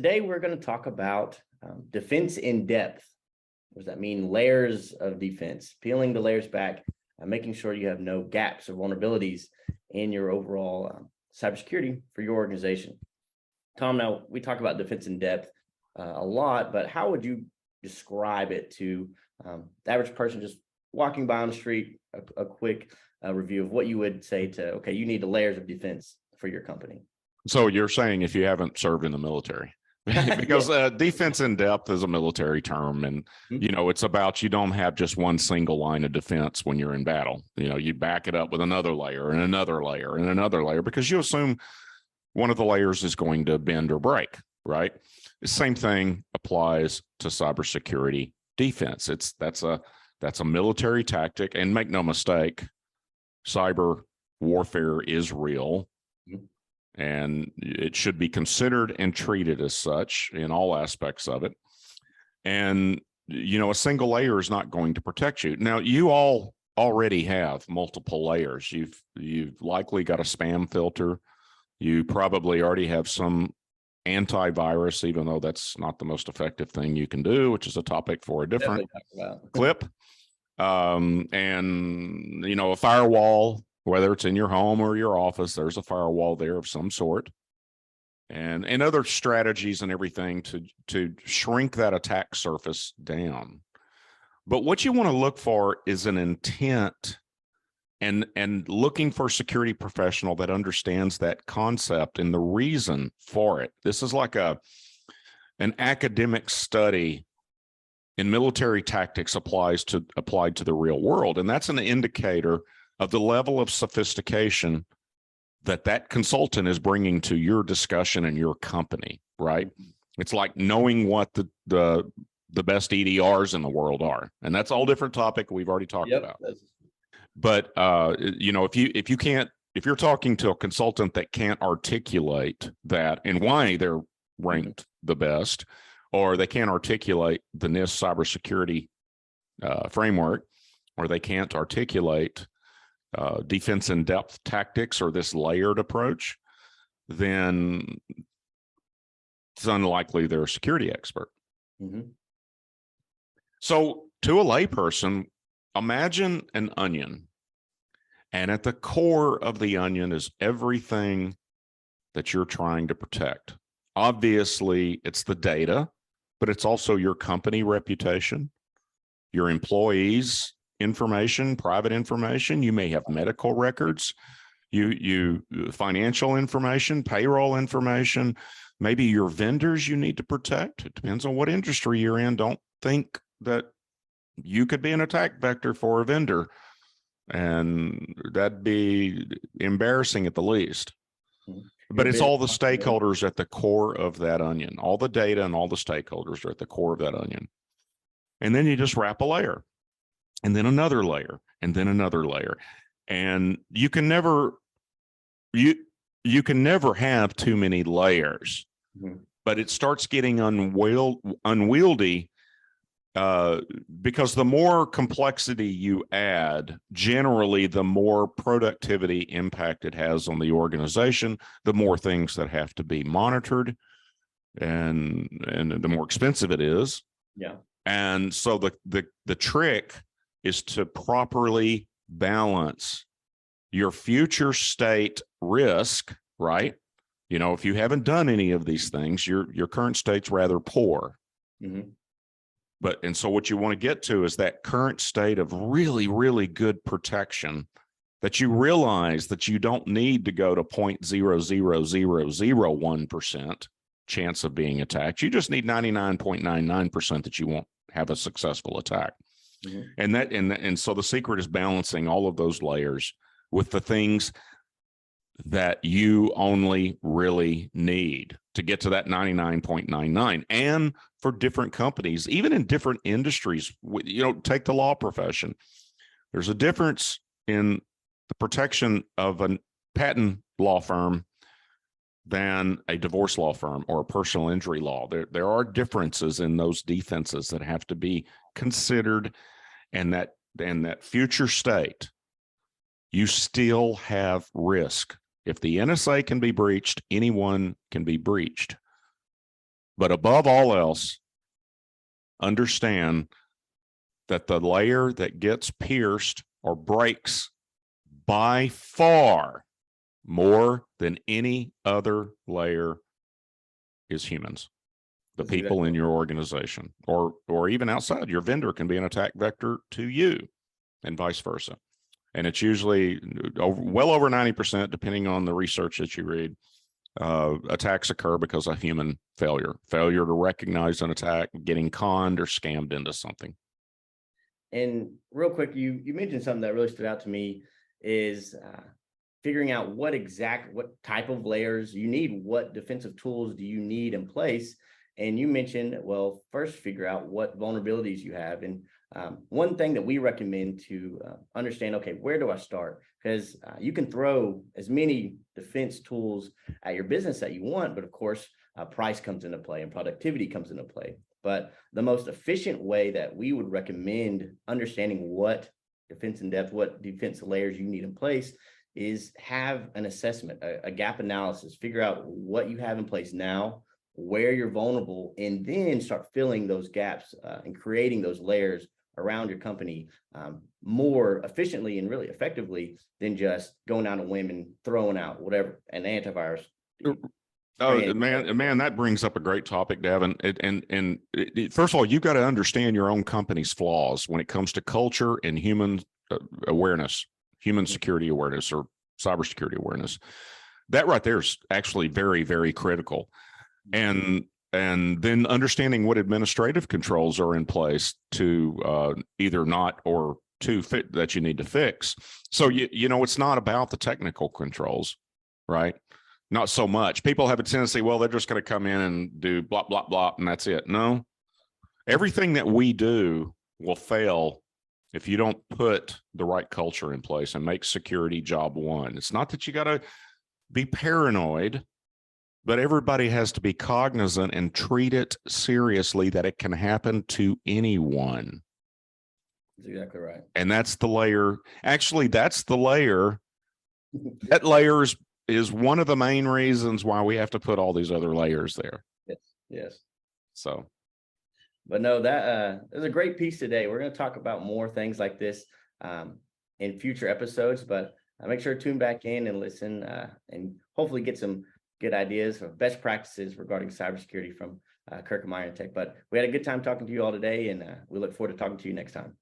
Today we're going to talk about defense in depth. What does that mean? Layers of defense, peeling the layers back, making sure you have no gaps or vulnerabilities in your overall cybersecurity for your organization. Tom, now we talk about defense in depth a lot, but how would you describe it to the average person just walking by on the street? A quick review of what you would say to, okay, you need the layers of defense for your company. So you're saying if you haven't served in the military, because defense in depth is a military term, and it's about, you don't have just one single line of defense when you're in battle. You back it up with another layer and another layer and another layer, because you assume one of the layers is going to bend or break, right? The same thing applies to cybersecurity defense. That's a military tactic, and make no mistake, cyber warfare is real. And it should be considered and treated as such in all aspects of it. And, a single layer is not going to protect you. Now, you all already have multiple layers. You've likely got a spam filter. You probably already have some antivirus, even though that's not the most effective thing you can do, which is a topic for a different clip. And, a firewall. Whether it's in your home or your office, there's a firewall there of some sort, and other strategies and everything to shrink that attack surface down. But what you want to look for is an intent, and looking for a security professional that understands that concept and the reason for it. This is like an academic study in military tactics applied to the real world, and that's an indicator of the level of sophistication that consultant is bringing to your discussion and your company, right? It's like knowing what the best EDRs in the world are, and that's all different topic we've already talked about. But if you're talking to a consultant that can't articulate that and why they're ranked the best, or they can't articulate the NIST cybersecurity framework, or they can't articulate defense in depth tactics or this layered approach, then it's unlikely they're a security expert. So to a layperson, imagine an onion, and at the core of the onion is everything that you're trying to protect. Obviously, it's the data, but it's also your company reputation, your employees' information, private information. You may have medical records, you financial information, payroll information, maybe your vendors you need to protect. It depends on what industry you're in. Don't think that you could be an attack vector for a vendor, and that'd be embarrassing at the least. But it's all the stakeholders at the core of that onion. All the data and all the stakeholders are at the core of that onion. And then you just wrap a layer, and then another layer, and then another layer. And you can never have too many layers, but it starts getting unwieldy because the more complexity you add, generally, the more productivity impact it has on the organization, the more things that have to be monitored, and the more expensive it is. Yeah. And so the trick is to properly balance your future state risk, right? If you haven't done any of these things, your current state's rather poor. And so what you want to get to is that current state of really, really good protection, that you realize that you don't need to go to 0.00001% chance of being attacked. You just need 99.99% that you won't have a successful attack. And so the secret is balancing all of those layers with the things that you only really need to get to that 99.99. And for different companies, even in different industries, take the law profession. There's a difference in the protection of a patent law firm than a divorce law firm or a personal injury law. There are differences in those defenses that have to be considered, and that future state, you still have risk. If the NSA can be breached, anyone can be breached. But above all else, understand that the layer that gets pierced or breaks by far more than any other layer is humans, the That's people exactly in your organization, or even outside. Your vendor can be an attack vector to you, and vice versa. And it's usually well over 90%, depending on the research that you read. Attacks occur because of human failure to recognize an attack, getting conned or scammed into something. And real quick, you mentioned something that really stood out to me is figuring out what type of layers you need, what defensive tools do you need in place. And you mentioned, well, first figure out what vulnerabilities you have. And one thing that we recommend to understand, okay, where do I start? Because you can throw as many defense tools at your business that you want, but of course, price comes into play and productivity comes into play. But the most efficient way that we would recommend understanding what defense in depth, what defense layers you need in place is have an assessment, a gap analysis, figure out what you have in place now, where you're vulnerable, and then start filling those gaps and creating those layers around your company more efficiently and really effectively than just going out on a whim and throwing out whatever an antivirus. Oh man, that brings up a great topic, Devin. First of all, you've got to understand your own company's flaws when it comes to culture and human awareness, human security awareness, or cybersecurity awareness. That right there is actually very, very critical. And then understanding what administrative controls are in place to either not or to fit that you need to fix. So you know it's not about the technical controls, right? Not so much. People have a tendency, well, they're just going to come in and do blah, blah, blah, and that's it. No, everything that we do will fail if you don't put the right culture in place and make security job one. It's not that you got to be paranoid, but everybody has to be cognizant and treat it seriously that it can happen to anyone. That's exactly right. And that's the layer. Actually, that's the layer. That layer is one of the main reasons why we have to put all these other layers there. Yes. So, but no, that is a great piece today. We're going to talk about more things like this in future episodes, but make sure to tune back in and listen and hopefully get some good ideas of best practices regarding cybersecurity from Kirk and Meyer Tech. But we had a good time talking to you all today, and we look forward to talking to you next time.